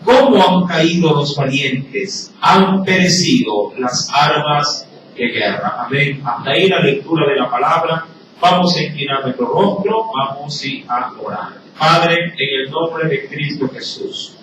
¿Cómo han caído los valientes? Han perecido las armas de guerra. Amén. Hasta ahí la lectura de la palabra. Vamos a inclinar nuestro rostro, vamos a orar. Padre, en el nombre de Cristo Jesús,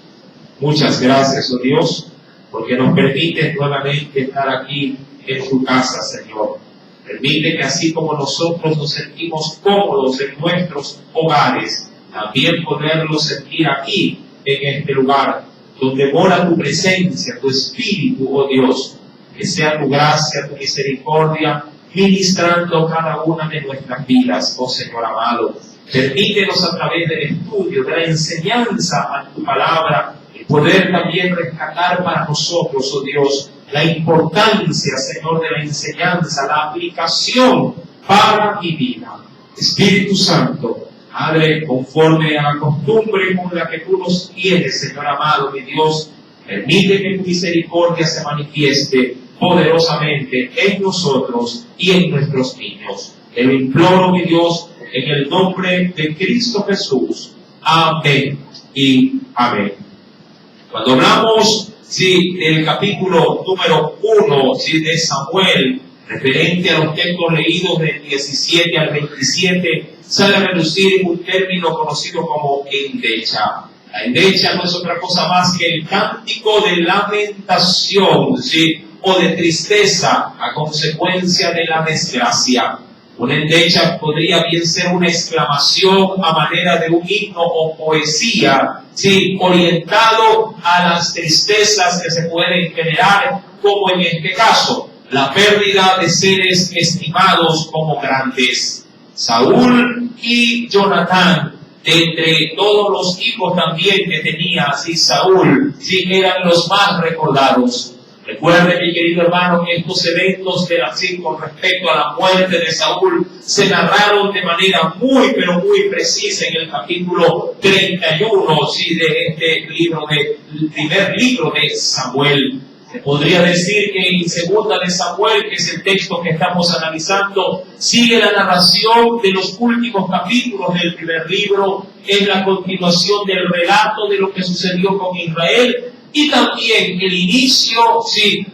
muchas gracias, oh Dios, porque nos permite nuevamente estar aquí en tu casa, Señor. Permite que así como nosotros nos sentimos cómodos en nuestros hogares, también poderlo sentir aquí, en este lugar, donde mora tu presencia, tu Espíritu, oh Dios. Que sea tu gracia, tu misericordia, ministrando cada una de nuestras vidas, oh Señor amado. Permítenos a través del estudio, de la enseñanza a tu palabra, poder también rescatar para nosotros, oh Dios, la importancia, Señor, de la enseñanza, la aplicación para mi vida. Espíritu Santo, Padre, conforme a la costumbre con la que tú nos tienes, Señor amado, mi Dios, permite que tu misericordia se manifieste poderosamente en nosotros y en nuestros niños. Te lo imploro, mi Dios, en el nombre de Cristo Jesús. Amén y amén. Cuando hablamos del capítulo número 1 de Samuel, referente a los textos leídos del 17 al 27, sale a relucir un término conocido como endecha. La endecha no es otra cosa más que el cántico de lamentación, o de tristeza a consecuencia de la desgracia. Una endecha podría bien ser una exclamación a manera de un himno o poesía, orientado a las tristezas que se pueden generar, como en este caso, la pérdida de seres estimados como grandes. Saúl y Jonatán, entre todos los hijos también que tenía Saúl, eran los más recordados. Recuerde, mi querido hermano, que estos eventos con respecto a la muerte de Saúl se narraron de manera muy, pero muy precisa en el capítulo 31 de este libro, del primer libro de Samuel. Se podría decir que en segunda de Samuel, que es el texto que estamos analizando, sigue la narración de los últimos capítulos del primer libro, es la continuación del relato de lo que sucedió con Israel, y también el inicio,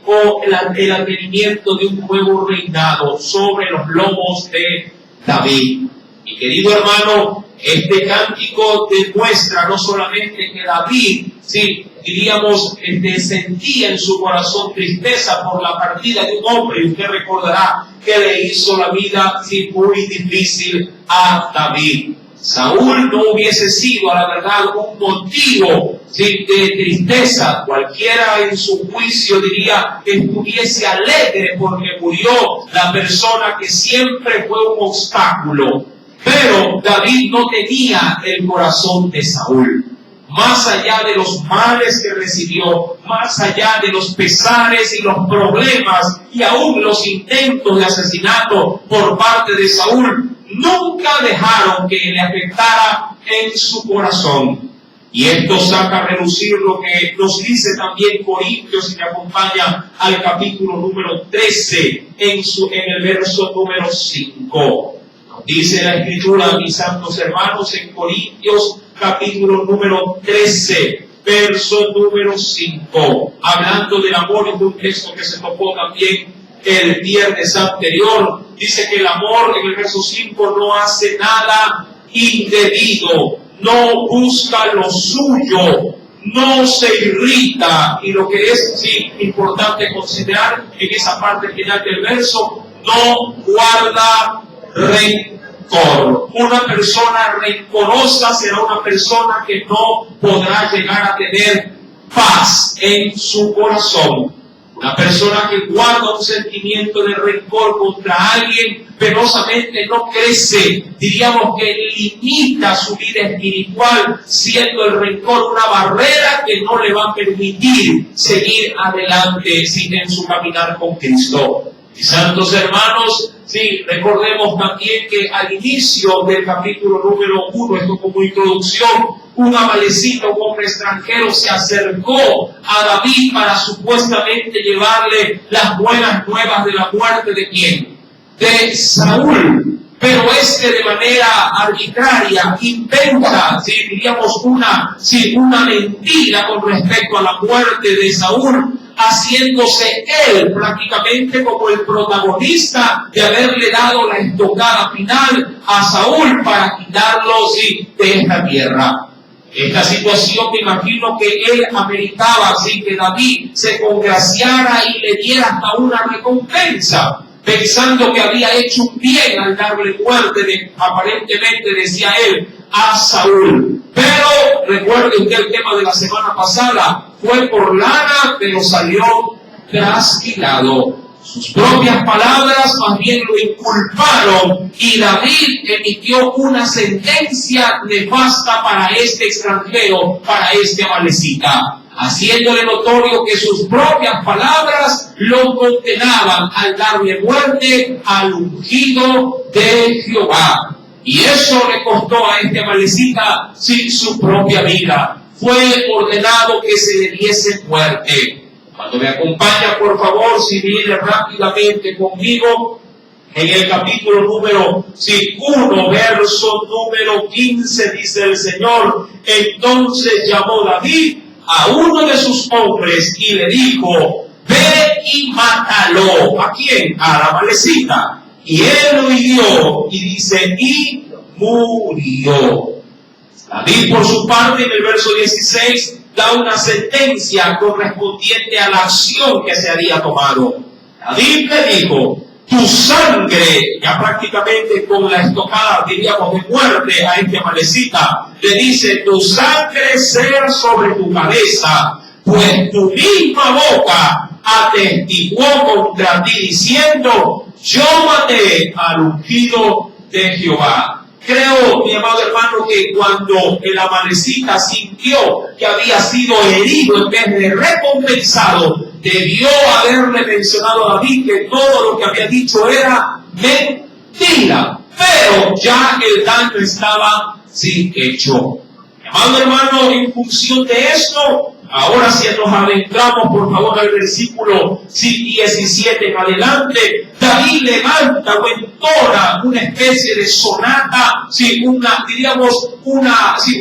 o el advenimiento de un nuevo reinado sobre los lomos de David. Mi querido hermano, este cántico demuestra no solamente que David, diríamos, sentía en su corazón tristeza por la partida de un hombre, y usted recordará que le hizo la vida muy difícil a David. Saúl no hubiese sido, a la verdad, un motivo de tristeza. Cualquiera en su juicio diría que estuviese alegre porque murió la persona que siempre fue un obstáculo. Pero David no tenía el corazón de Saúl. Más allá de los males que recibió, más allá de los pesares y los problemas y aún los intentos de asesinato por parte de Saúl, nunca dejaron que le afectara en su corazón. Y esto saca a relucir lo que nos dice también Corintios, y me acompaña al capítulo número 13, en el verso número 5. Nos dice la Escritura, mis santos hermanos, en Corintios, capítulo número 13, verso número 5. Hablando del amor, es un texto que se tocó también el viernes anterior. Dice que el amor, en el verso 5, no hace nada indebido, no busca lo suyo, no se irrita, y lo que es importante considerar en esa parte final del verso, no guarda rencor. Una persona rencorosa será una persona que no podrá llegar a tener paz en su corazón. Una persona que guarda un sentimiento de rencor contra alguien, penosamente no crece. Diríamos que limita su vida espiritual, siendo el rencor una barrera que no le va a permitir seguir adelante en su caminar con Cristo. Y santos hermanos, recordemos también que al inicio del capítulo número 1, esto como introducción, un amalecita, un hombre extranjero, se acercó a David para supuestamente llevarle las buenas nuevas de la muerte de ¿quién? De Saúl. pero de manera arbitraria inventa, diríamos, una mentira con respecto a la muerte de Saúl, haciéndose él prácticamente como el protagonista de haberle dado la estocada final a Saúl para quitarlo de esta tierra. Esta situación me imagino que él ameritaba que David se congraciara y le diera hasta una recompensa, pensando que había hecho un bien al darle muerte, aparentemente decía él, a Saúl. Pero recuerde usted el tema de la semana pasada, fue por lana, pero salió trasquilado. Sus propias palabras más bien lo inculparon y David emitió una sentencia nefasta para este extranjero, para este amalecita, haciéndole notorio que sus propias palabras lo condenaban al darle muerte al ungido de Jehová. Y eso le costó a este amalecita su propia vida. Fue ordenado que se le diese muerte. Cuando me acompaña, por favor, si viene rápidamente conmigo, en el capítulo número 1, verso número 15, dice el Señor: entonces llamó David a uno de sus hombres y le dijo: ve y mátalo. ¿A quién? A la amalecita. Y él lo hirió, y dice, y murió. David, por su parte, en el verso 16, da una sentencia correspondiente a la acción que se había tomado. David le dijo: tu sangre, ya prácticamente con la estocada, diríamos, de muerte a este amalecita, le dice: tu sangre sea sobre tu cabeza, pues tu misma boca atestiguó contra ti diciendo: yo maté al ungido de Jehová. Creo, mi amado hermano, que cuando el amalecita sintió que había sido herido en vez de recompensado, debió haberle mencionado a David que todo lo que había dicho era mentira. Pero ya el daño estaba hecho. Mi amado hermano, en función de esto, ahora si nos adentramos, por favor, al versículo 17 en adelante, David levanta o entona una especie de sonata,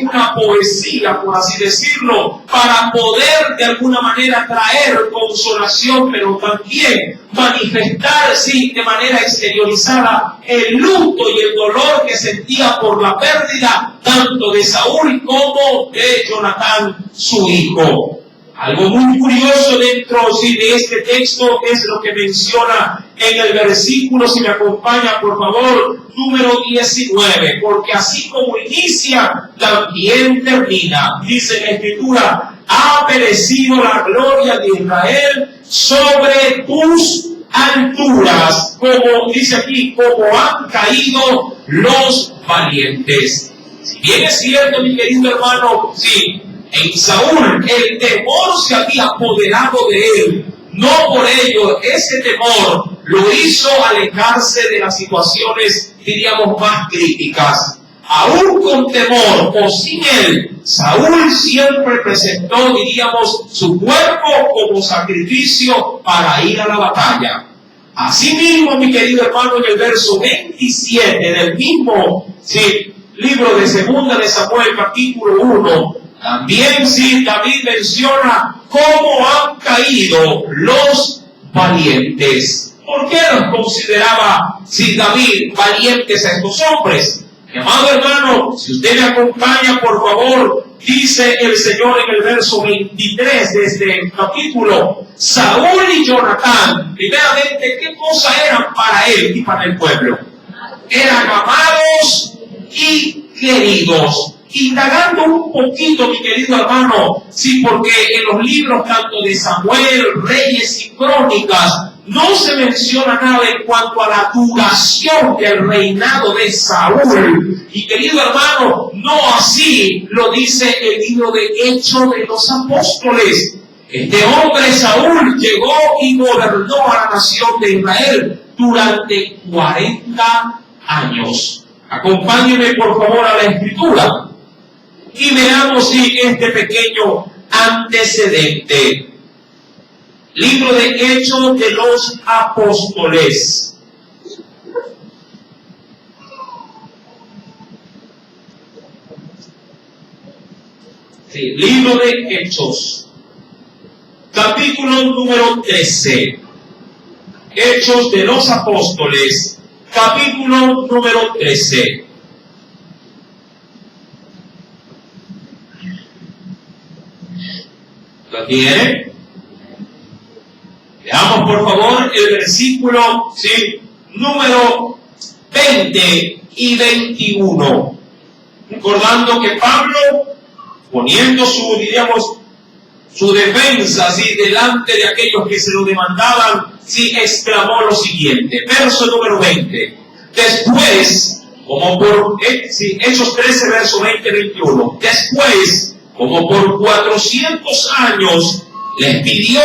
una poesía, por así decirlo, para poder de alguna manera traer consolación, pero también manifestar, de manera exteriorizada, el luto y el dolor que sentía por la pérdida tanto de Saúl como de Jonatán, su hijo. Algo muy curioso dentro de este texto es lo que menciona en el versículo, si me acompaña por favor, número 19, porque así como inicia, también termina. Dice en la Escritura: ha perecido la gloria de Israel sobre tus alturas, como dice aquí, como han caído los valientes. Si bien es cierto, mi querido hermano, en Saúl el temor se había apoderado de él. No por ello, ese temor lo hizo alejarse de las situaciones, diríamos, más críticas. Aún con temor o sin él, Saúl siempre presentó, diríamos, su cuerpo como sacrificio para ir a la batalla. Asimismo, mi querido hermano, en el verso 27 del mismo libro de Segunda de Samuel, capítulo 1, también David menciona cómo han caído los valientes. ¿Por qué los consideraba David valientes a estos hombres? Mi amado hermano, si usted me acompaña, por favor, dice el Señor en el verso 23 de este capítulo: Saúl y Jonatán, primeramente, ¿qué cosa eran para él y para el pueblo? Eran amados y queridos. Indagando un poquito, mi querido hermano, porque en los libros tanto de Samuel, Reyes y Crónicas no se menciona nada en cuanto a la duración del reinado de Saúl. Y querido hermano, no así lo dice el libro de Hechos de los Apóstoles. Este hombre Saúl llegó y gobernó a la nación de Israel durante 40 años. Acompáñenme por favor a la Escritura y veamos este pequeño antecedente. Libro de Hechos de los Apóstoles. Sí, libro de Hechos, capítulo número 13. Hechos de los Apóstoles, capítulo número 13. ¿Lo tiene? Veamos por favor el versículo, ¿sí?, número 20 y 21. Recordando que Pablo, poniendo su, diríamos, su defensa, ¿sí?, delante de aquellos que se lo demandaban, ¿sí?, exclamó lo siguiente. Verso número 20. Después, como por, ¿sí?, Hechos 13, verso 20-21. Después, como por 400 años, les dio,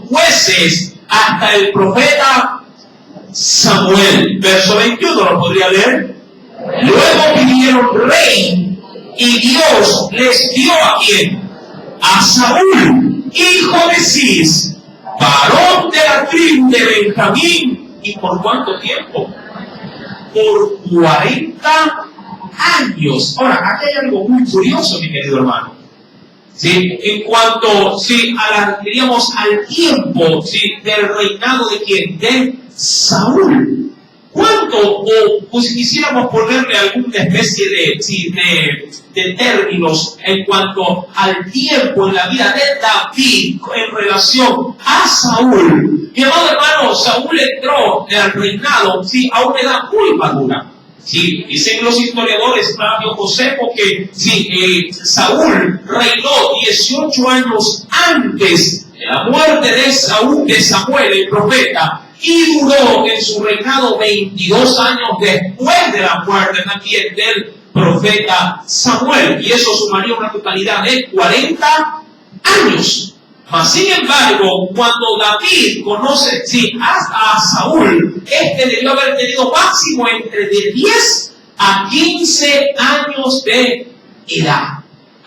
jueces hasta el profeta Samuel. Verso 21, ¿lo podría leer? Luego pidieron rey, y Dios les dio ¿a quién? A Saúl, hijo de Cis, varón de la tribu de Benjamín. ¿Y por cuánto tiempo? Por 40 años. Ahora, aquí hay algo muy curioso, mi querido hermano. ¿Sí? En cuanto, ¿sí?, diríamos, al tiempo, ¿sí?, del reinado de quién? De Saúl. ¿Cuánto? O pues, si quisiéramos ponerle alguna especie de, ¿sí?, de términos en cuanto al tiempo en la vida de David en relación a Saúl. Mi amado hermano, Saúl entró al reinado, ¿sí?, a una edad muy madura. Sí, dicen los historiadores, Flavio Josefo, que sí, Saúl reinó 18 años antes de la muerte de Samuel, el profeta, y duró en su reinado 22 años después de la muerte también del profeta Samuel, y eso sumaría una totalidad de 40 años. Mas, sin embargo, cuando David conoce, sí, a Saúl, debió haber tenido máximo entre de 10 a 15 años de edad.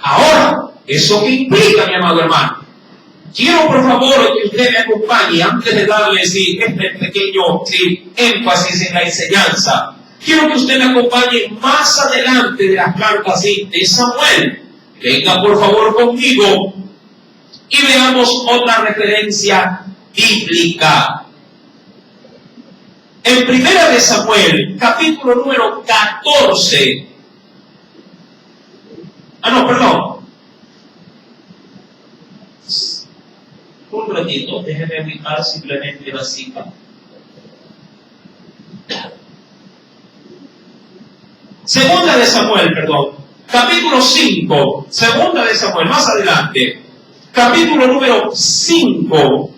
Ahora, ¿eso qué implica, mi amado hermano? Quiero, por favor, que usted me acompañe, antes de darle, sí, este pequeño, sí, énfasis en la enseñanza. Quiero que usted me acompañe más adelante de las cartas, sí, de Samuel. Venga, por favor, conmigo. Y veamos otra referencia bíblica. En Primera de Samuel, capítulo número 14. Un ratito, déjenme ubicar simplemente la cita. Segunda de Samuel, capítulo 5. Segunda de Samuel, más adelante. Capítulo número 5,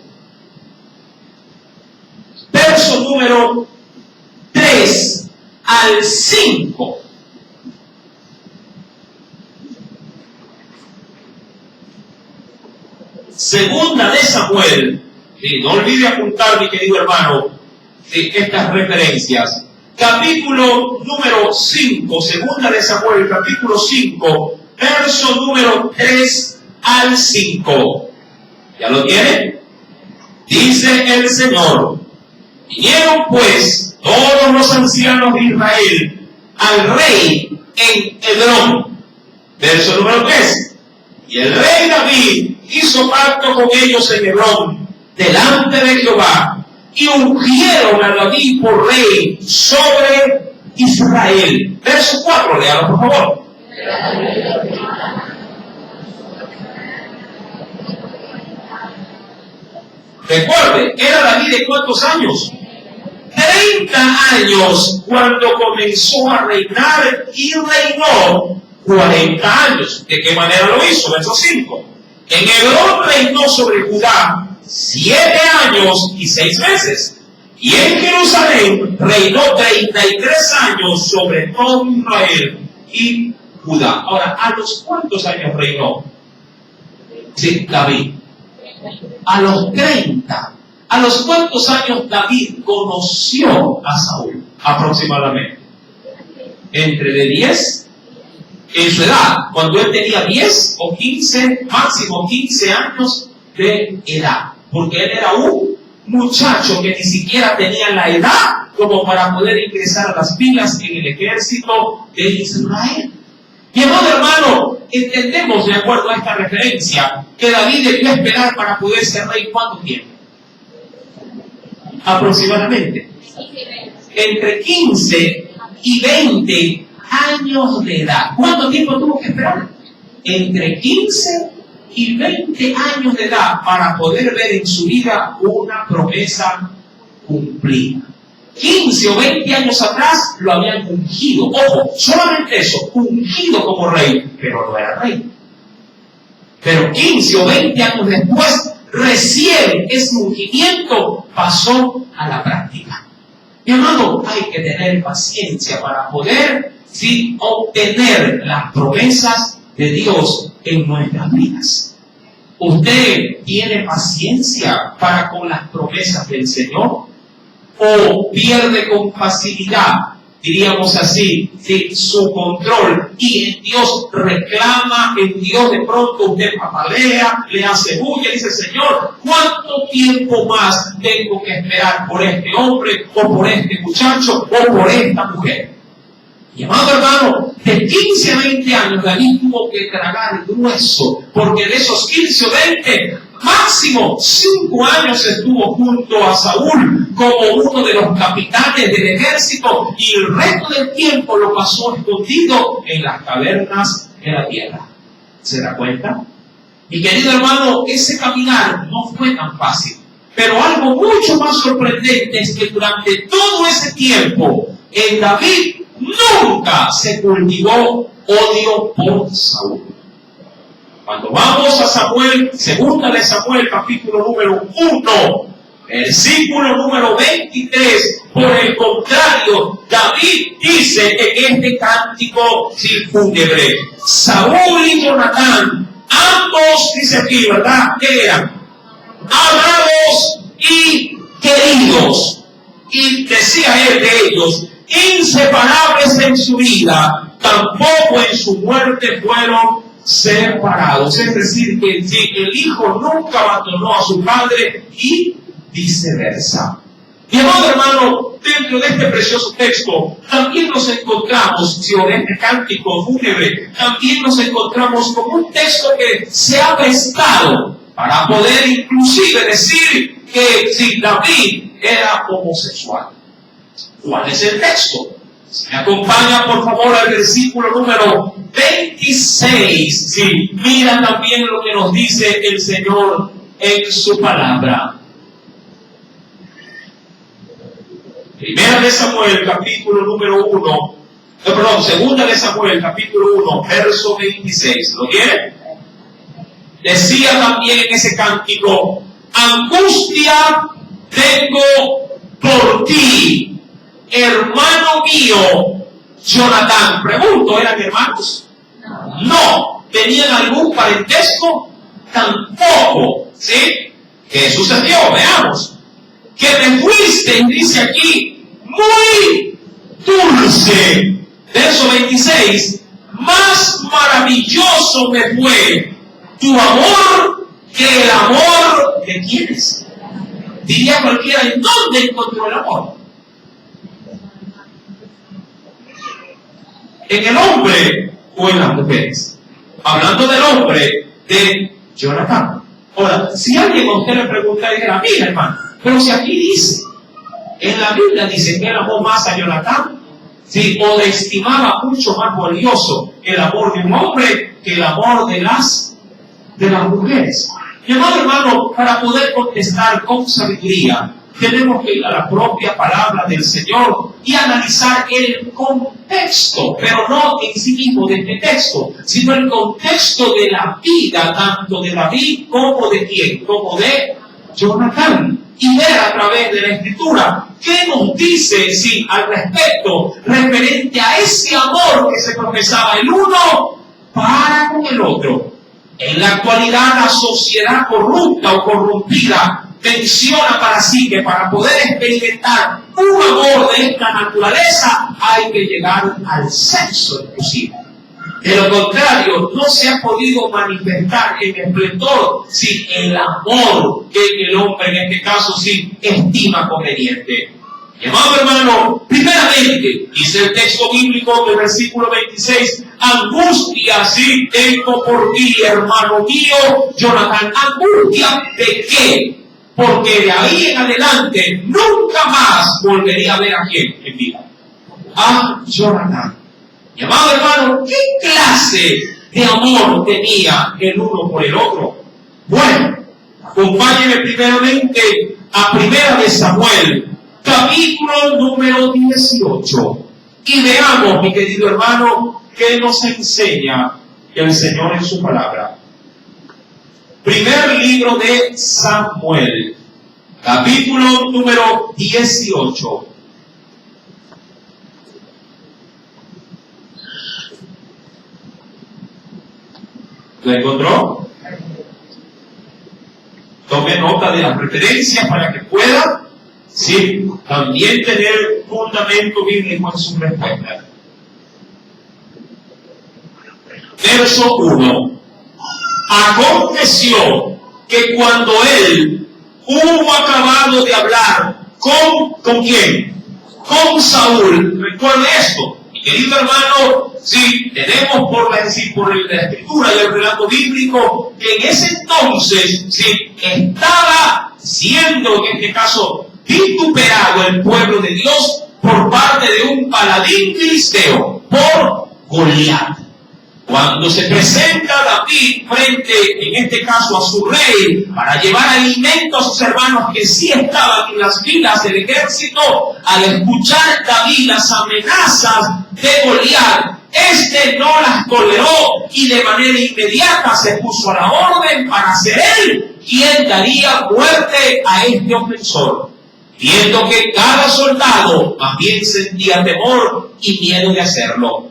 verso número 3 al 5. Segunda de Samuel, no olvide apuntar, mi querido hermano, estas referencias. Capítulo número 5, segunda de Samuel, capítulo 5, verso número 3 al 5. ¿Ya lo tiene? Dice el Señor: vinieron pues todos los ancianos de Israel al rey en Hebrón. Verso número 3. Y el rey David hizo pacto con ellos en Hebrón, delante de Jehová, y ungieron a David por rey sobre Israel. Verso 4, léalo por favor. Recuerde, ¿era David de cuántos años? 30 años cuando comenzó a reinar, y reinó 40 años. ¿De qué manera lo hizo? Verso 5. En Hebrón reinó sobre Judá 7 años y 6 meses. Y en Jerusalén reinó 33 años sobre todo Israel y Judá. Ahora, ¿a los cuántos años reinó? Sí, David. A los 30. ¿A los cuántos años David conoció a Saúl? Aproximadamente. Entre de 10, en su edad, cuando él tenía 10 o 15, máximo 15 años de edad. Porque él era un muchacho que ni siquiera tenía la edad como para poder ingresar a las filas en el ejército de Israel. Mi amado hermano, entendemos de acuerdo a esta referencia que David debió esperar para poder ser rey. ¿Cuánto tiempo? Aproximadamente entre 15 y 20 años de edad. ¿Cuánto tiempo tuvo que esperar? Entre 15 y 20 años de edad para poder ver en su vida una promesa cumplida. 15 o 20 años atrás lo habían ungido. Ojo, solamente eso, ungido como rey, pero no era rey. Pero 15 o 20 años después, recién ese ungimiento pasó a la práctica. Mi amado, hay que tener paciencia para poder obtener las promesas de Dios en nuestras vidas. ¿Usted tiene paciencia para con las promesas del Señor? ¿O pierde con facilidad, diríamos así, su control y en Dios reclama, en Dios de pronto usted papalea, le hace bulla, dice: Señor, ¿cuánto tiempo más tengo que esperar por este hombre o por este muchacho o por esta mujer? Y amado hermano, de 15 a 20 años David tuvo que tragar grueso, porque de esos 15 o 20, máximo 5 años estuvo junto a Saúl como uno de los capitanes del ejército, y el resto del tiempo lo pasó escondido en las cavernas de la tierra. ¿Se da cuenta? Mi querido hermano, ese caminar no fue tan fácil, pero algo mucho más sorprendente es que durante todo ese tiempo en David nunca se cultivó odio por Saúl. Cuando vamos a Samuel, segunda de Samuel, capítulo número 1, versículo número 23, por el contrario, David dice en este cántico fúnebre: Saúl y Jonatán, ambos, dice aquí, ¿verdad?, ¿qué eran? Amados y queridos. Y decía él de ellos: inseparables en su vida, tampoco en su muerte fueron separados. Es decir, que el hijo nunca abandonó a su padre y viceversa. Mi amado hermano, dentro de este precioso texto también nos encontramos, en este cántico fúnebre, también nos encontramos con un texto que se ha prestado para poder inclusive decir que David era homosexual. ¿Cuál es el texto? Si me acompaña por favor al versículo número 26. Sí, mira también lo que nos dice el Señor en su palabra. Primera de Samuel, capítulo número 1. Segunda de Samuel, capítulo 1, verso 26. ¿Lo tiene? Decía también en ese cántico: angustia tengo por ti, hermano mío Jonatán. Pregunto, ¿eran hermanos? No. ¿Tenían algún parentesco? Tampoco. ¿Sí? ¿Qué sucedió? Veamos. Que me fuiste, dice aquí, muy dulce. Verso 26. Más maravilloso me fue tu amor que el amor de ¿quiénes? Diría cualquiera: ¿en dónde encontró el amor? ¿En el hombre o en las mujeres? Hablando del hombre de Jonatán. Ahora, si alguien a usted le pregunta, dijera: mira hermano, pero si aquí dice, en la Biblia dice que él amó más a Jonatán, ¿sí?, o le estimaba mucho más valioso el amor de un hombre que el amor de las mujeres. Mi amado hermano, para poder contestar con sabiduría, tenemos que ir a la propia palabra del Señor y analizar el contexto, pero no en sí mismo de este texto, sino el contexto de la vida tanto de David como de ¿quién? Como de Jonatán, y ver a través de la Escritura qué nos dice al respecto referente a ese amor que se profesaba el uno para con el otro. En la actualidad la sociedad corrupta o corrompida menciona para sí que para poder experimentar un amor de esta naturaleza hay que llegar al sexo inclusive. De lo contrario, no se ha podido manifestar en esplendor el amor que el hombre en este caso estima conveniente. Mi amado hermano, primeramente, dice el texto bíblico del versículo 26, angustia sí tengo por ti, hermano mío, Jonatán. ¿Angustia de qué? Porque de ahí en adelante nunca más volvería a ver a quién en vida. A Jonatán. Mi amado hermano, ¿qué clase de amor tenía el uno por el otro? Bueno, acompáñenme primeramente a Primera de Samuel, capítulo número 18. Y veamos, mi querido hermano, qué nos enseña el Señor en su palabra. Primer libro de Samuel, capítulo número 18. ¿Lo encontró? Tome nota de las referencias para que pueda, sí, también tener fundamento bíblico en su respuesta. Verso 1. Aconteció que cuando él hubo acabado de hablar ¿con quién? Con Saúl. Recuerde esto, mi querido hermano, sí, tenemos por la escritura y el relato bíblico que en ese entonces, sí, estaba siendo, en este caso, vituperado el pueblo de Dios por parte de un paladín filisteo, por Goliat. Cuando se presenta David frente, en este caso, a su rey, para llevar alimento a sus hermanos que sí estaban en las filas del ejército, al escuchar David las amenazas de Goliat, este no las toleró y de manera inmediata se puso a la orden para ser él quien daría muerte a este ofensor, viendo que cada soldado más bien sentía temor y miedo de hacerlo.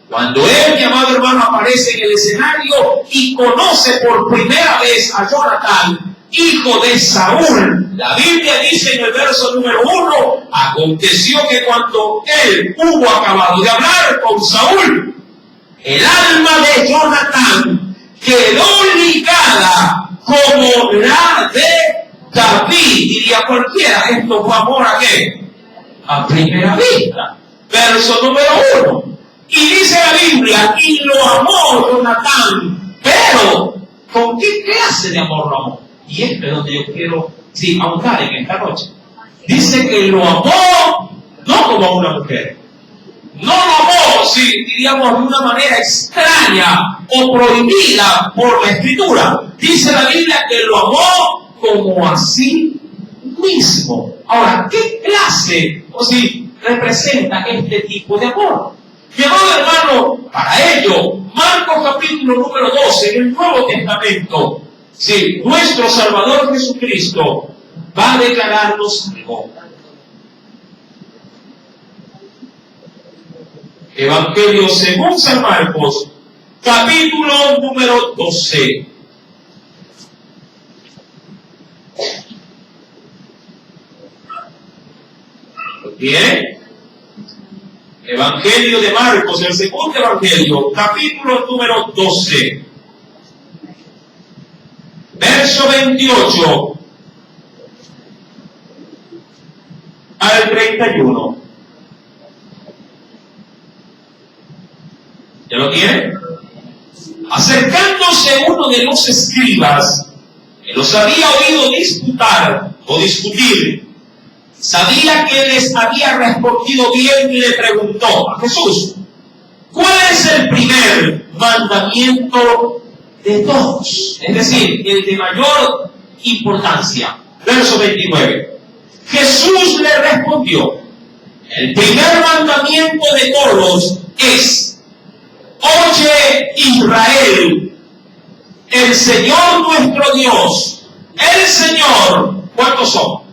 Cuando él, mi amado hermano, aparece en el escenario y conoce por primera vez a Jonatán, hijo de Saúl, la Biblia dice en el verso número 1, aconteció que cuando él hubo acabado de hablar con Saúl, el alma de Jonatán quedó ligada como la de David. Diría cualquiera, esto fue amor a qué? A primera vista. Verso número 1. Y dice la Biblia, y lo amó Jonatán, pero ¿con qué clase de amor lo amó? Y esto es donde yo quiero ahondar en esta noche. Dice que lo amó no como a una mujer, no lo amó, diríamos, de una manera extraña o prohibida por la Escritura. Dice la Biblia que lo amó como a sí mismo. Ahora, ¿qué clase representa este tipo de amor? Mi amado hermano, para ello, Marcos capítulo número 12, en el Nuevo Testamento, nuestro Salvador Jesucristo va a declararnos algo. Evangelio según San Marcos, capítulo número 12. ¿Bien? Evangelio de Marcos, el segundo Evangelio, capítulo número 12, verso 28 al 31. ¿Ya lo tiene? Acercándose uno de los escribas, que los había oído disputar o discutir, sabía que les había respondido bien y le preguntó a Jesús, ¿cuál es el primer mandamiento de todos? Es decir, el de mayor importancia. Verso 29. Jesús le respondió, el primer mandamiento de todos es, oye Israel, el Señor nuestro Dios, el Señor, ¿cuántos son?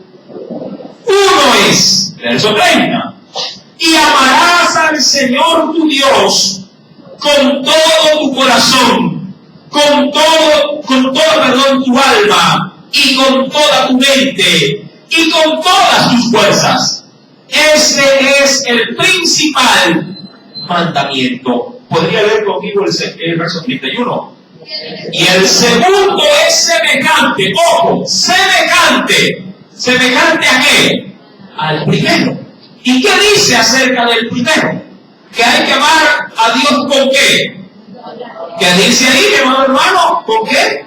Uno es, verso 30, y amarás al Señor tu Dios con todo tu corazón, con toda tu alma, y con toda tu mente, y con todas tus fuerzas. Ese es el principal mandamiento. ¿Podría leer conmigo el verso 31? Y el segundo es semejante, ojo, semejante. ¿Semejante a qué? al primero. ¿Y qué dice acerca del primero? Que hay que amar a Dios ¿con qué? ¿Qué dice ahí, mi amado hermano? ¿Con qué?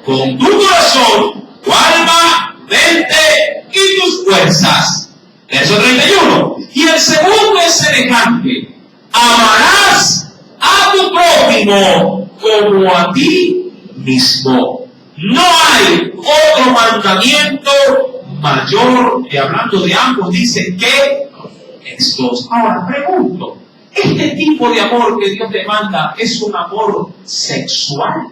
Con tu corazón, tu alma, mente y tus fuerzas. Verso 31. Y el segundo es semejante. Amarás a tu prójimo como a ti mismo. No hay otro mandamiento mayor, y hablando de ambos, dice que estos. Ahora pregunto, ¿este tipo de amor que Dios demanda es un amor sexual?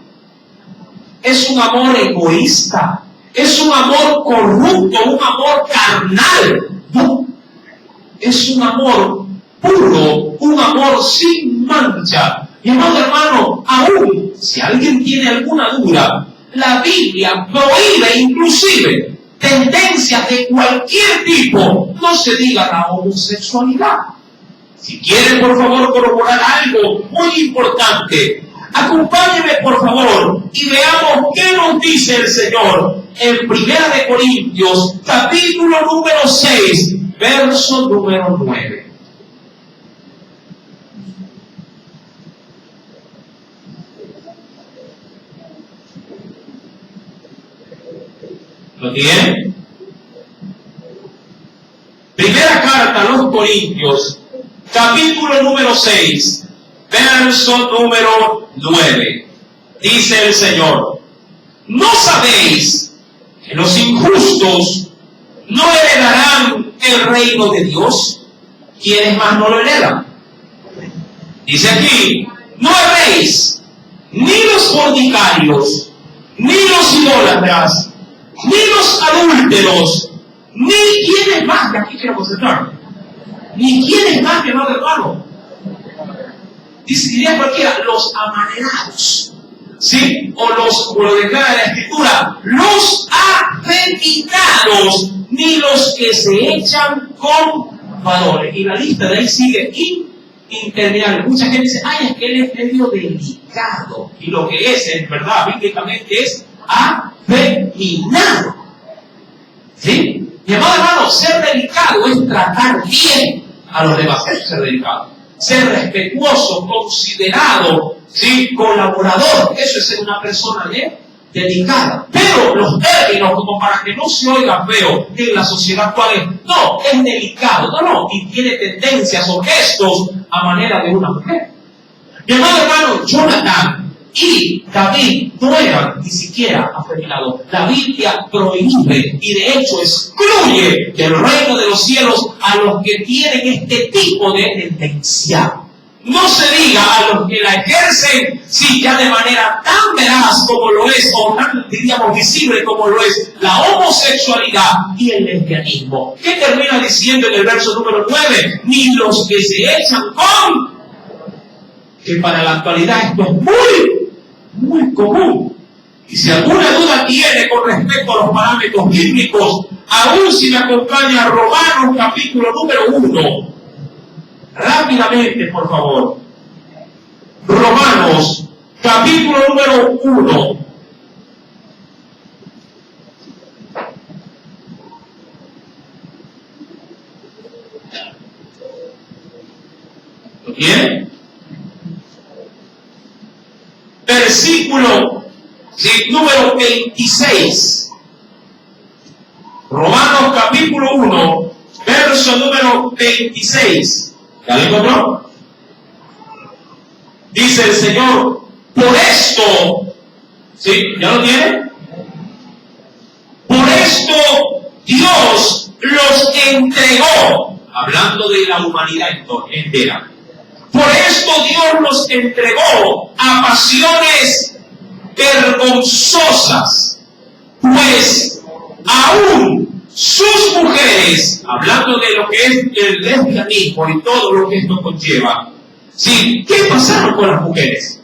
¿Es un amor egoísta? ¿Es un amor corrupto? ¿Un amor carnal? No. Es un amor puro, un amor sin mancha. Mi amado hermano, aún si alguien tiene alguna duda, la Biblia prohíbe inclusive tendencias de cualquier tipo, no se diga la homosexualidad. Si quieren, por favor, corroborar algo muy importante, acompáñenme, por favor, y veamos qué nos dice el Señor en 1 Corintios, capítulo número 6, verso número 9. ¿Lo tienen? Primera carta a los Corintios, capítulo número 6, verso número 9. Dice el Señor: ¿no sabéis que los injustos no heredarán el reino de Dios? ¿Quiénes más no lo heredan? Dice aquí: no erréis, ni los fornicarios, ni los idólatras, ni los adúlteros, ni quienes más, que aquí quiero concentrarme, ni quienes más, mi amado hermano. Diría cualquiera, los amanerados, ¿sí? O los, como lo declara la Escritura, los afeminados, ni los que se echan con valores. Y la lista de ahí sigue interminable. Mucha gente dice: ay, es que él es medio delicado. Y lo que es, en verdad, bíblicamente es afeminado. ¿Sí? Mi amado hermano, ser delicado es tratar bien a los demás. Eso es ser delicado. Ser respetuoso, considerado, ¿sí? Colaborador. Eso es ser una persona delicada. Pero los términos, como para que no se oiga feo en la sociedad actual, es: no, es delicado. No, y tiene tendencias o gestos a manera de una mujer. Mi amado hermano, Jonathan y David no eran ni siquiera afeminados. La Biblia prohíbe y de hecho excluye del reino de los cielos a los que tienen este tipo de tendencia. No se diga a los que la ejercen, sí, ya de manera tan veraz como lo es, o tan, diríamos, visible como lo es la homosexualidad y el lesbianismo. ¿Qué termina diciendo en el verso número 9? Ni los que se echan con... Que para la actualidad esto es muy común. Y si alguna duda tiene con respecto a los parámetros bíblicos, aún si me acompaña Romanos capítulo número 1, rápidamente, por favor. Romanos capítulo número 1. ¿Lo tiene? Versículo número 26. Romanos capítulo 1, verso número 26. ¿Ya lo encontró? Dice el Señor: por esto, ¿sí? ¿Ya lo tiene? Por esto Dios los entregó, hablando de la humanidad entera. Por esto Dios los entregó a pasiones vergonzosas, pues aún sus mujeres, hablando de lo que es el lesbianismo y todo lo que esto conlleva, ¿sí? ¿Qué pasaron con las mujeres?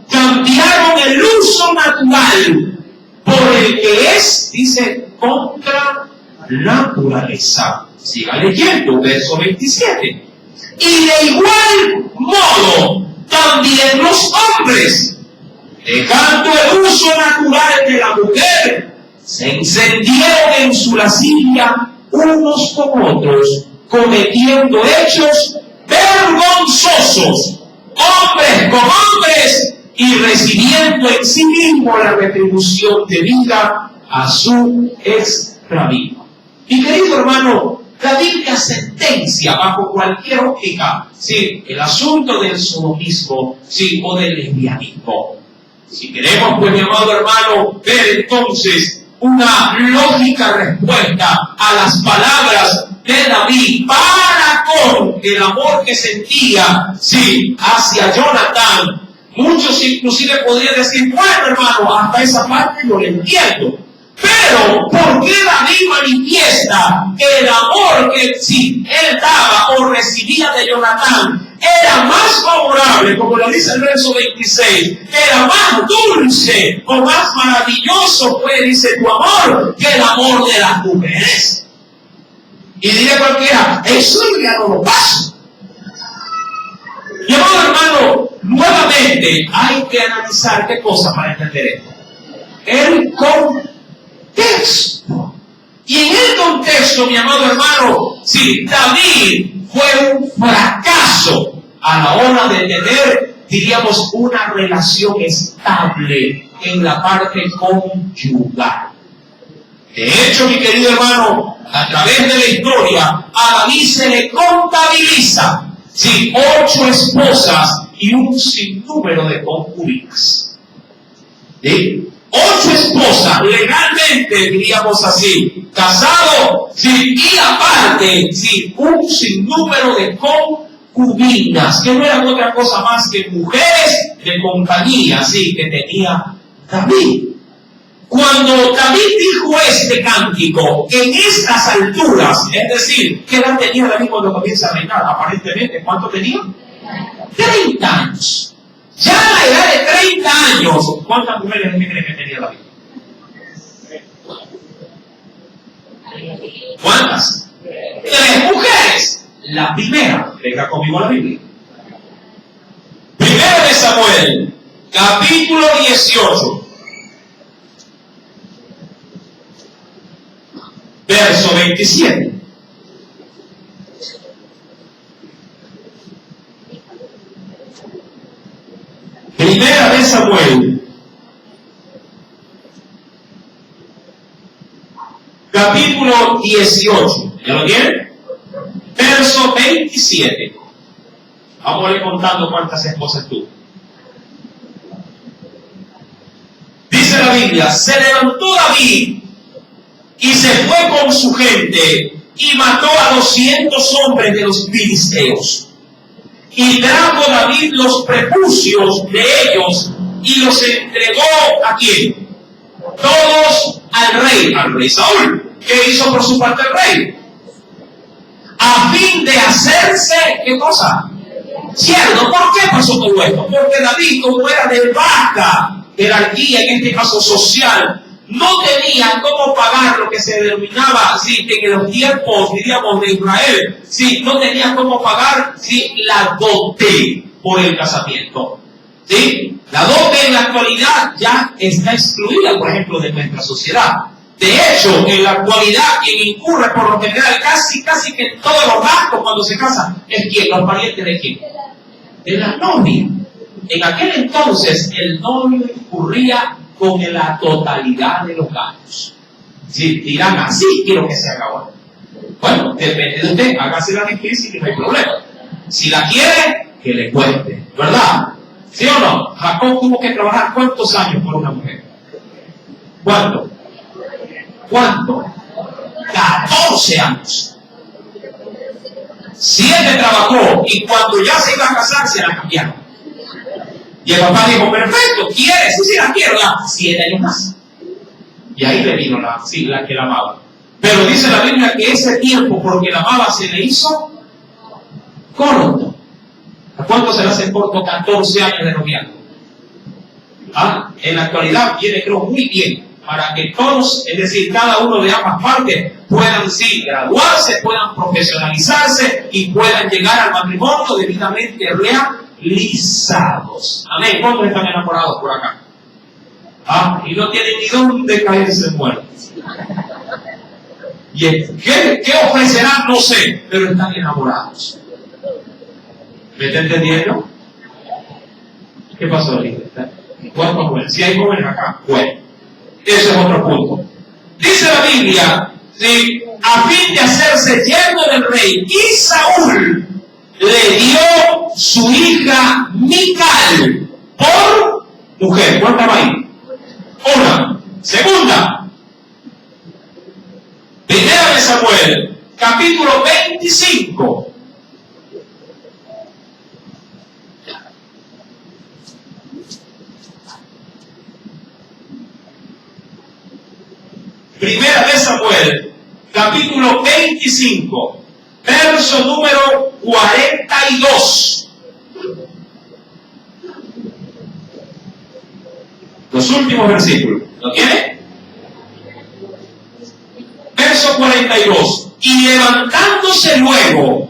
Cambiaron el uso natural por el que es, dice, contra naturaleza. Siga leyendo, verso 27. Y de igual modo, también los hombres, dejando el uso natural de la mujer, se encendieron en su lascivia unos con otros, cometiendo hechos vergonzosos, hombres con hombres, y recibiendo en sí mismo la retribución debida a su extravío. Mi querido hermano, la Biblia sentencia bajo cualquier óptica, ¿sí?, el asunto del sodomismo, ¿sí?, o del lesbianismo. Si queremos, pues, mi amado hermano, ver entonces una lógica respuesta a las palabras de David para con el amor que sentía, sí, hacia Jonatán, muchos inclusive podrían decir, bueno, hermano, hasta esa parte no lo entiendo. Pero, ¿por qué David manifiesta que el amor que sí, él daba o recibía de Jonatán era más favorable, como lo dice el verso 26, era más dulce o más maravilloso, pues dice tu amor, que el amor de las mujeres? Y diré cualquiera, eso ya no lo paso. Mi amado hermano, nuevamente hay que analizar qué cosa para entender esto. El contexto. Y en el contexto, mi amado hermano, sí, David fue un fracaso a la hora de tener, diríamos, una relación estable en la parte conyugal. De hecho, mi querido hermano, a través de la historia, a David se le contabiliza, sí, 8 esposas y un sinnúmero de concubinas. ¿Sí? 8 esposas, legalmente, diríamos así, casado, sí, y aparte, sí, un sinnúmero de concubinas, que no eran otra cosa más que mujeres de compañía, sí, que tenía David. Cuando David dijo este cántico, en estas alturas, es decir, ¿qué edad tenía David cuando comienza a reinar? Aparentemente, ¿cuánto tenía? 30 años. Ya a la edad de 30 años, ¿cuántas mujeres creen que tenía David? ¿Cuántas? 3 mujeres. La primera, venga conmigo a la Biblia. Primera de Samuel, capítulo 18. Verso 27. Primera de Samuel, capítulo 18. ¿Ya lo tienen? Verso 27. Vamos a ir contando cuántas esposas tuvo. Dice la Biblia, se levantó David y se fue con su gente y mató a 200 hombres de los filisteos. Y trajo David los prepucios de ellos y los entregó ¿a quién? Todos al rey Saúl. ¿Qué hizo por su parte el rey? A fin de hacerse, ¿qué cosa? Cierto. ¿Por qué pasó todo esto? Porque David, como era de baja jerarquía, en este caso social, no tenía cómo pagar lo que se denominaba, sí, en los tiempos, diríamos, de Israel, sí, no tenía cómo pagar, sí, la dote por el casamiento. ¿Sí? La dote en la actualidad ya está excluida, por ejemplo, de nuestra sociedad. De hecho, en la actualidad, quien incurre por lo general casi que en todos los gastos cuando se casa, es quien, los parientes de quién? De la novia. En aquel entonces, el novio incurría con la totalidad de los gastos. Si dirán, así quiero que se haga ahora. Bueno, depende de usted, hágasela difícil y no hay problema. Si la quiere, que le cueste, ¿verdad? ¿Sí o no? Jacob tuvo que trabajar ¿cuántos años por una mujer? ¿Cuánto? 14 años. 7 trabajó y cuando ya se iba a casar se la cambiaron. Y el papá dijo, perfecto, ¿quieres? Sí, la quiero, ya, 7 años más. Y ahí le vino la que la amaba. Pero dice la Biblia que ese tiempo, porque la amaba, se le hizo corto. ¿A cuánto se le hace corto 14 años de noviazgo? En la actualidad viene, creo, muy bien, para que todos, es decir, cada uno de ambas partes, puedan, sí, graduarse, puedan profesionalizarse y puedan llegar al matrimonio debidamente realizados. Amén. ¿Cuántos están enamorados por acá? Y no tienen ni dónde caerse muertos. ¿Qué ofrecerán? No sé, pero están enamorados. ¿Me está entendiendo? ¿Qué pasó ahorita? ¿Cuántos jóvenes? Si hay jóvenes acá, bueno, ese es otro punto. Dice la Biblia, ¿sí?, a fin de hacerse yerno del rey, y Saúl le dio su hija Mical por mujer. ¿Cuántas va ahí? Una. Segunda. Primera de Samuel, capítulo 25. Primera de Samuel, capítulo 25, verso número 42. Los últimos versículos. ¿Lo tiene? Verso 42. Y levantándose luego,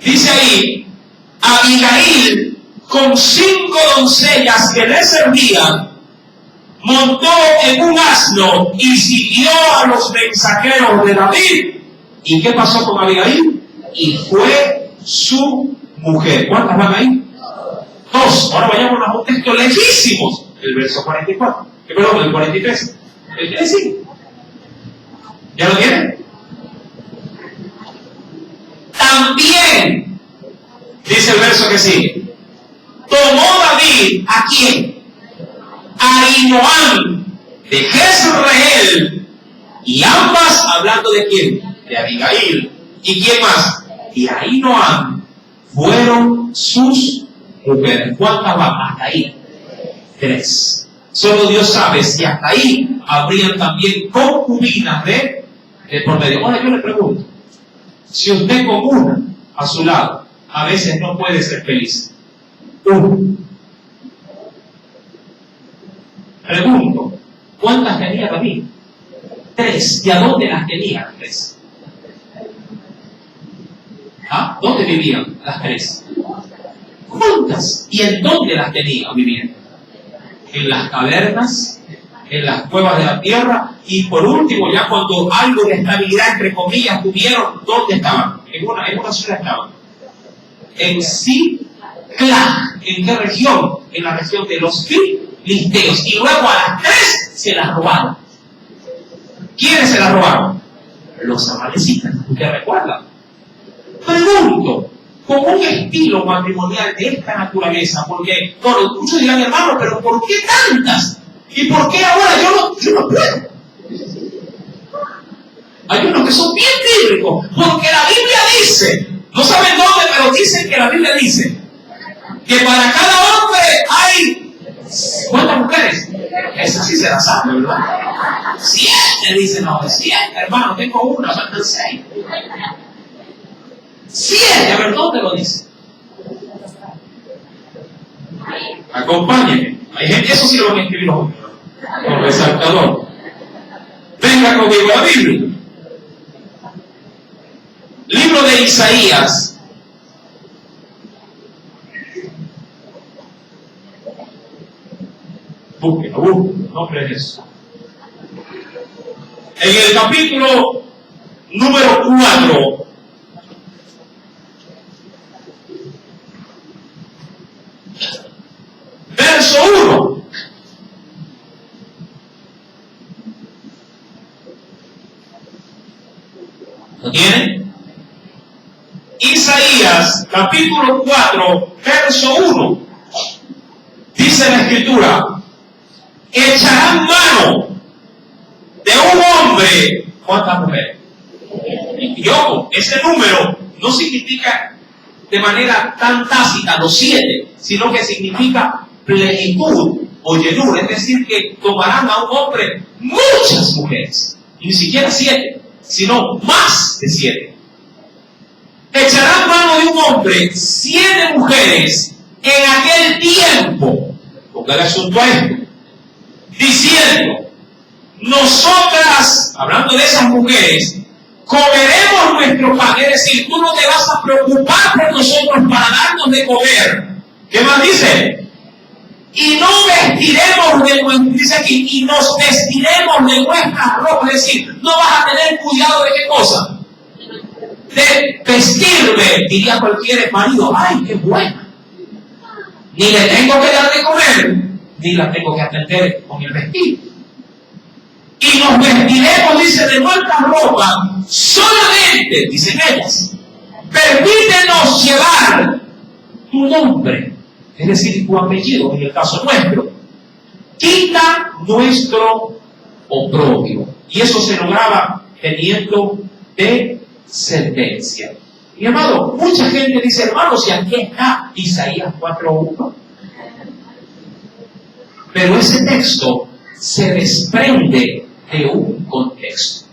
dice ahí, Abigail con 5 doncellas que le servían, montó en un asno y siguió a los mensajeros de David. ¿Y qué pasó con Abigail? Y fue su mujer. ¿Cuántas van ahí? 2. Ahora vayamos a un texto lejísimos. El verso 44. Perdón, el 43. ¿El que decir? ¿Ya lo tienen? También, dice el verso que sigue, tomó David, ¿a quién? A Ahinoam de Jezreel, y ambas, hablando de quién, de Abigail, y quién más, y Ahinoam, fueron sus mujeres. ¿Cuántas van? Hasta ahí 3. Solo Dios sabe si hasta ahí habrían también concubinas de por medio. Ahora yo le pregunto, si usted con una a su lado a veces no puede ser feliz, pregunto, ¿cuántas tenía David? 3. ¿Y a dónde las tenía las 3? ¿Ah? ¿Dónde vivían las 3? ¿Cuántas? ¿Y en dónde las tenía? Vivían en las cavernas, en las cuevas de la tierra, y por último, ya cuando algo de estabilidad, entre comillas, tuvieron, ¿dónde estaban? En una ciudad estaban. En Siclag. ¿En qué región? En la región de los filisteos. Y luego a las 3 se las robaron. ¿Quiénes se las robaron? Los amalecitas. ¿Usted recuerda? Pregunto, con un estilo matrimonial de esta naturaleza, porque muchos dirán, hermano, pero ¿por qué tantas? ¿Y por qué ahora yo no puedo? Hay unos que son bien bíblicos, porque la Biblia dice, no saben dónde, pero dicen que la Biblia dice que para cada hombre hay ¿cuántas mujeres? Esa sí se la sabe, ¿verdad? 7, dice, no, 7, hermano, tengo una, faltan 6. 7, a ver, ¿dónde lo dice? Acompáñenme. Hay gente, eso sí lo van a escribir los hombres, con resaltador. Venga conmigo a la Biblia. Libro de Isaías. Búsquelo, no crees eso. En el capítulo número 4, verso 1. ¿Lo tienen? Isaías, capítulo 4, verso 1. Dice la Escritura: echarán mano de un hombre. ¿Cuántas mujeres? Y ojo, ese número no significa de manera tan tácita los 7, sino que significa plenitud o llenura. Es decir, que tomarán a un hombre muchas mujeres, y ni siquiera 7, sino más de 7. Echarán mano de un hombre 7 mujeres en aquel tiempo, porque el asunto es esto, diciendo: nosotras, hablando de esas mujeres, comeremos nuestro pan. Es decir, tú no te vas a preocupar por nosotros para darnos de comer. ¿Qué más dice? Y no vestiremos de nuestro, dice dice aquí, y nos vestiremos de nuestras ropas. Es decir, no vas a tener cuidado de qué cosa. De vestirme, diría cualquier marido, ay, qué buena. Ni le tengo que dar de comer, ni la tengo que atender con el vestido. Y nos vestiremos, dice, de nuestra ropa, solamente, dicen ellas, permítenos llevar tu nombre, es decir, tu apellido, en el caso nuestro. Quita nuestro oprobio. Y eso se lograba teniendo descendencia. Mi amado, mucha gente dice, hermano, si aquí está Isaías 4:1. Pero ese texto se desprende de un contexto.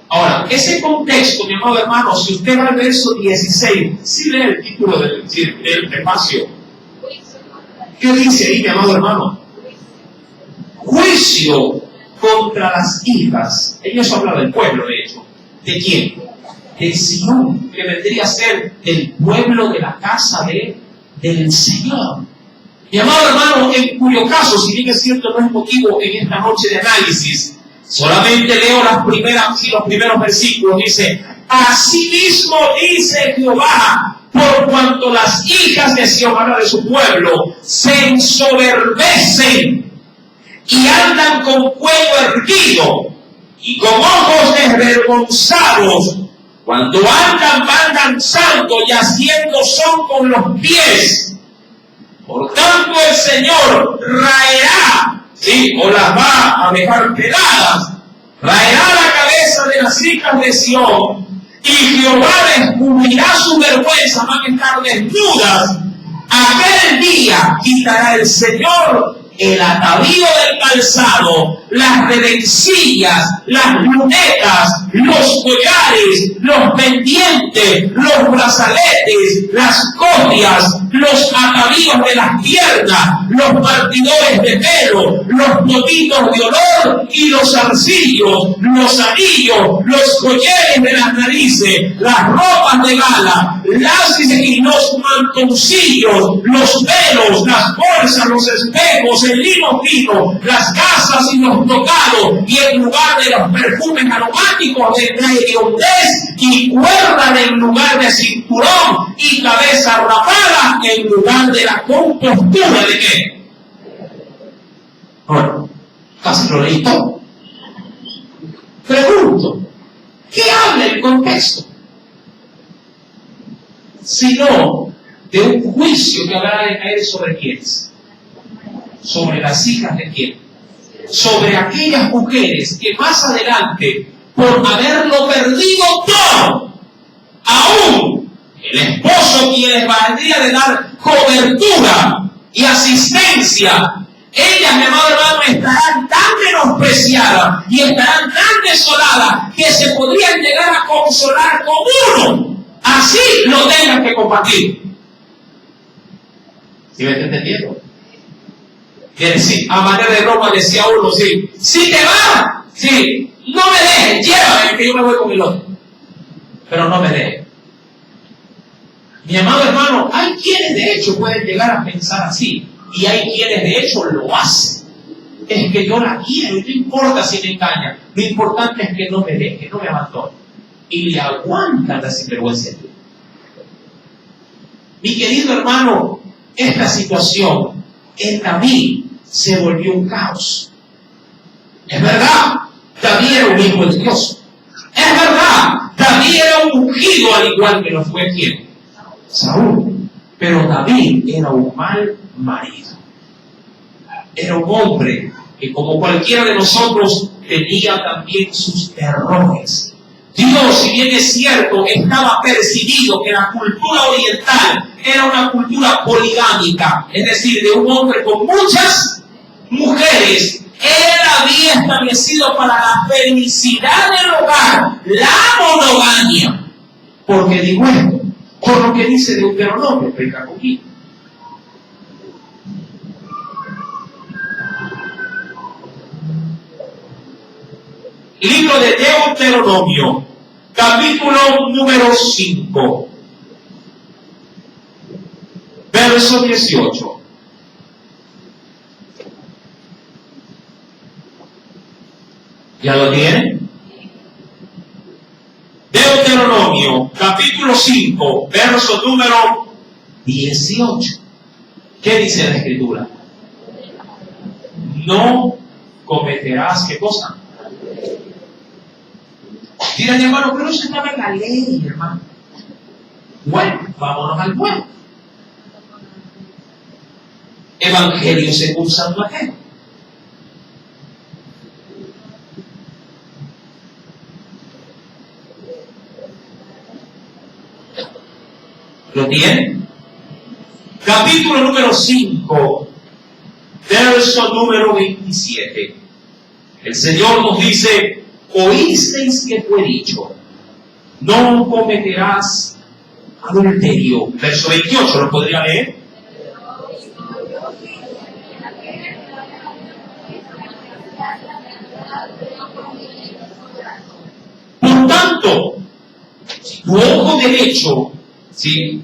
Ahora, ese contexto, mi amado hermano, si usted va al verso 16, si lee el título del espacio, ¿qué dice ahí, mi amado hermano? Juicio contra las hijas. Ellos hablan del pueblo, de hecho. ¿De quién? De Sion, que vendría a ser el pueblo de la casa del Señor. Mi amado hermano, en cuyo caso, si bien es cierto, no es motivo en esta noche de análisis, solamente leo los primeros versículos. Dice, asimismo dice Jehová, por cuanto las hijas de Sion, habla de su pueblo, se ensoberbecen y andan con cuello erguido y con ojos desvergonzados, cuando andan van danzando y haciendo son con los pies. Por tanto el Señor raerá, ¿sí? O las va a dejar peladas, raerá la cabeza de las hijas de Sion, y Jehová descubrirá su vergüenza, van a estar desnudas. Aquel día quitará el Señor el atavío del calzado, las redencillas, las lunetas, los collares, los pendientes, los brazaletes, las codias, los atavíos de las piernas, los partidores de pelo, los totitos de olor y los zarcillos, los anillos, los collares de las narices, las ropas de gala, y los mantoncillos, los velos, las bolsas, los espejos, el lino fino, las gasas y los tocados, y en lugar de los perfumes aromáticos de hediondez, y cuerda en lugar de cinturón, y cabeza rapada en lugar de la compostura de qué. Bueno, casi lo leí todo. Pregunto, ¿qué habla el contexto? Sino de un juicio que habrá de caer sobre quiénes. Sobre las hijas de quién. Sobre aquellas mujeres que más adelante, por haberlo perdido todo, aún el esposo quien les valdría de dar cobertura y asistencia, ellas, mi amado hermano, estarán tan menospreciadas y estarán tan desoladas que se podrían llegar a consolar con uno. Así lo tengan que compartir. ¿Sí me está entendiendo? Quiere decir, a manera de broma decía uno, sí, si te vas, sí, no me dejes, llévame que yo me voy con el otro. Pero no me dejes. Mi amado hermano, hay quienes de hecho pueden llegar a pensar así, y hay quienes de hecho lo hacen. Es que yo la quiero, y no importa si me engaña, lo importante es que no me deje, no me abandone. Y le aguantan la sinvergüenza. Mi querido hermano, esta situación en David se volvió un caos. Es verdad, David era un hijo de Dios. Es verdad, David era un ungido al igual que lo fue quien, Saúl. Pero David era un mal marido. Era un hombre que, como cualquiera de nosotros, tenía también sus errores. Dios, si bien es cierto, estaba percibido que la cultura oriental era una cultura poligámica, es decir, de un hombre con muchas mujeres. Él había establecido para la felicidad del hogar la monogamia. Porque digo esto, por lo que dice Deuteronomio, explica aquí. Libro de Deuteronomio, capítulo número 5, verso 18. ¿Ya lo tienen? Deuteronomio, capítulo 5, verso número 18. ¿Qué dice la Escritura? No cometerás, ¿qué cosa? Dirán, hermano, pero eso estaba en la ley, hermano. Bueno, vámonos al bueno. Evangelio según San Mateo. ¿Lo tienen? Capítulo número 5, verso número 27. El Señor nos dice: oísteis que fue dicho, no cometerás adulterio. Verso 28, ¿lo podría leer? Por tanto, si tu ojo derecho, ¿sí?,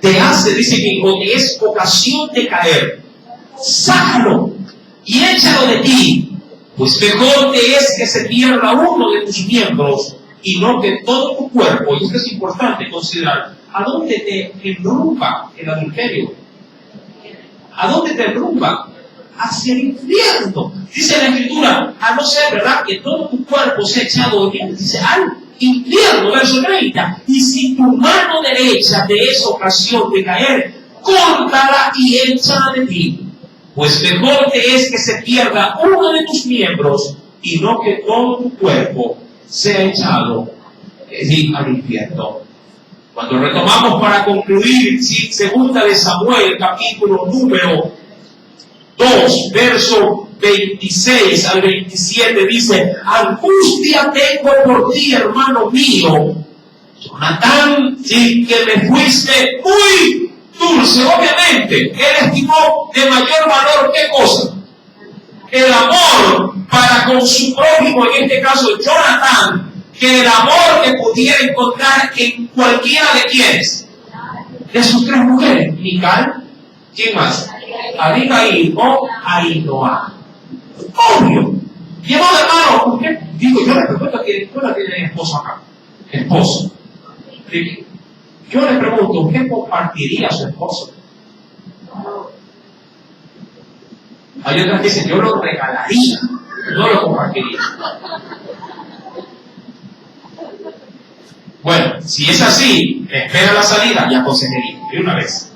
te hace, dice que o te es ocasión de caer, sácalo y échalo de ti, pues mejor te es que se pierda uno de tus miembros y no que todo tu cuerpo. Y esto es importante considerar. ¿A dónde te enrumba el adulterio? ¿A dónde te enrumba? Hacia el infierno. Dice la Escritura, a no ser, ¿verdad?, que todo tu cuerpo sea echado de él. Dice, al infierno, verso 30. Y si tu mano derecha te es ocasión de caer, córtala y échala de ti. Pues mejor te es que se pierda uno de tus miembros y no que todo tu cuerpo sea echado al infierno. Cuando retomamos para concluir, ¿sí?, segunda de Samuel, capítulo número 2, verso 26 al 27, dice: angustia tengo por ti, hermano mío, Jonatán, ¿sí?, que me fuiste muy dulce. Obviamente, él estimó de mayor valor, ¿qué cosa? El amor para con su prójimo, en este caso Jonatán, que el amor que pudiera encontrar en cualquiera de quienes, de sus tres mujeres. Mical, ¿quién más? Abigail o Ahinoam. Obvio. Y hermano, usted, digo, yo le pregunto que usted tiene esposo acá. Esposo. ¿Sí? Yo le pregunto, ¿usted compartiría a su esposo? Hay otras que dicen, yo lo regalaría, no lo compartiría. Bueno, si es así, espera la salida y aconsejaría de una vez.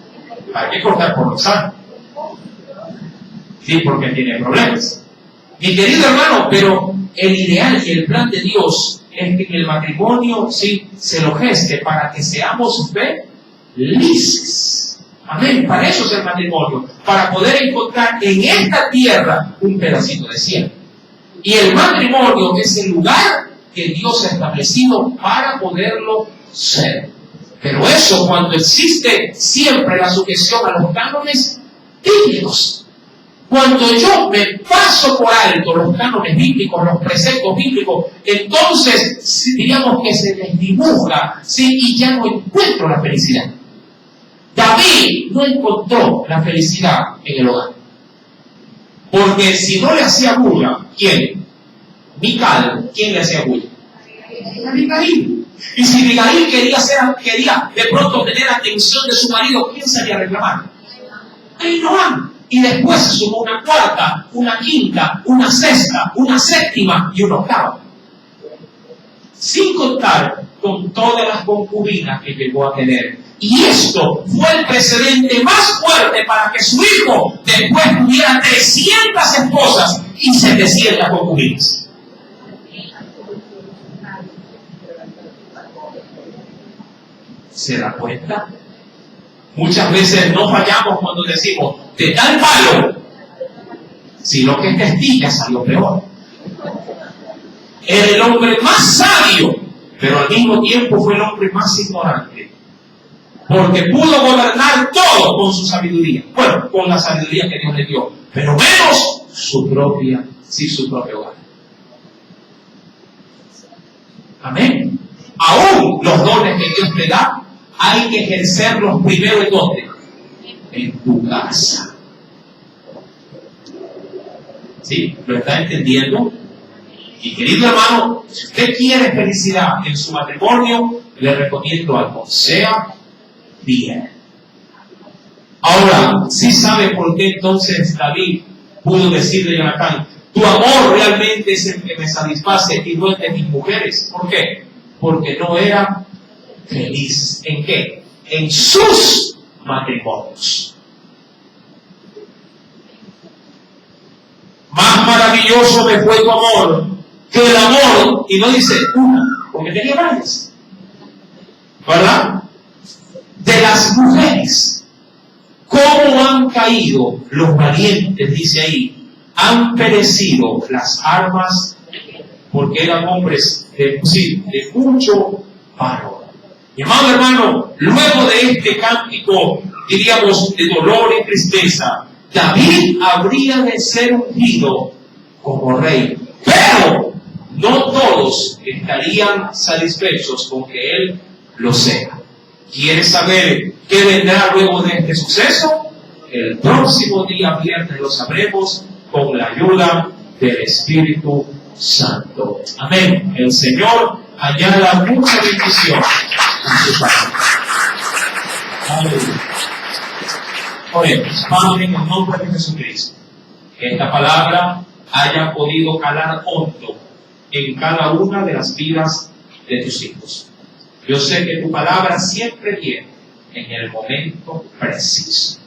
¿Para qué cortar por los sanos? Sí, porque tiene problemas. Mi querido hermano, pero el ideal y el plan de Dios es que el matrimonio, sí, se lo geste para que seamos felices. Amén. Para eso es el matrimonio, para poder encontrar en esta tierra un pedacito de cielo. Y el matrimonio es el lugar que Dios ha establecido para poderlo ser. Pero eso, cuando existe siempre la sujeción a los cánones bíblicos. Cuando yo me paso por alto los cánones bíblicos, los preceptos bíblicos, entonces diríamos que se desdibuja, ¿sí?, y ya no encuentro la felicidad. David no encontró la felicidad en el hogar. Porque si no le hacía bulla, ¿quién? Mical, ¿quién le hacía bulla? Abigail. Y si Abigail quería de pronto tener atención de su marido, ¿quién salía a reclamar? Ahinoam. Y después se sumó una cuarta, una quinta, una sexta, una séptima y una octava. Sin contar con todas las concubinas que llegó a tener. Y esto fue el precedente más fuerte para que su hijo después tuviera 300 esposas y 700 concubinas. ¿Se da cuenta? Muchas veces no fallamos cuando decimos, de tal palo, sino que esta estilla salió peor. Era el hombre más sabio, pero al mismo tiempo fue el hombre más ignorante. Porque pudo gobernar todo con su sabiduría. Bueno, con la sabiduría que Dios le dio, pero menos su propio hogar. Amén. Aún los dones que Dios te da, hay que ejercerlos primero en ¿dónde? En tu casa. ¿Sí? ¿Lo está entendiendo? Y querido hermano, si usted quiere felicidad en su matrimonio, le recomiendo algo, sea bien. Ahora, ¿sí sabe por qué entonces David pudo decirle a Jonatán, tu amor realmente es el que me satisface y no el de mis mujeres? ¿Por qué? Porque no era feliz. ¿En qué? En sus matrimonios. Más maravilloso me fue tu amor que el amor, y no dice una, porque tenía varias, ¿verdad? De las mujeres. ¿Cómo han caído los valientes? Dice ahí, han perecido las armas, porque eran hombres de mucho valor. Mi amado hermano, luego de este cántico, diríamos, de dolor y tristeza, David habría de ser ungido como rey, pero no todos estarían satisfechos con que él lo sea. ¿Quieres saber qué vendrá luego de este suceso? El próximo día viernes lo sabremos con la ayuda del Espíritu Santo. Amén. El Señor añada mucha bendición a su palabra. Aleluya. Oremos. Padre, en el nombre de Jesucristo, que esta palabra haya podido calar hondo en cada una de las vidas de tus hijos. Yo sé que tu palabra siempre viene en el momento preciso.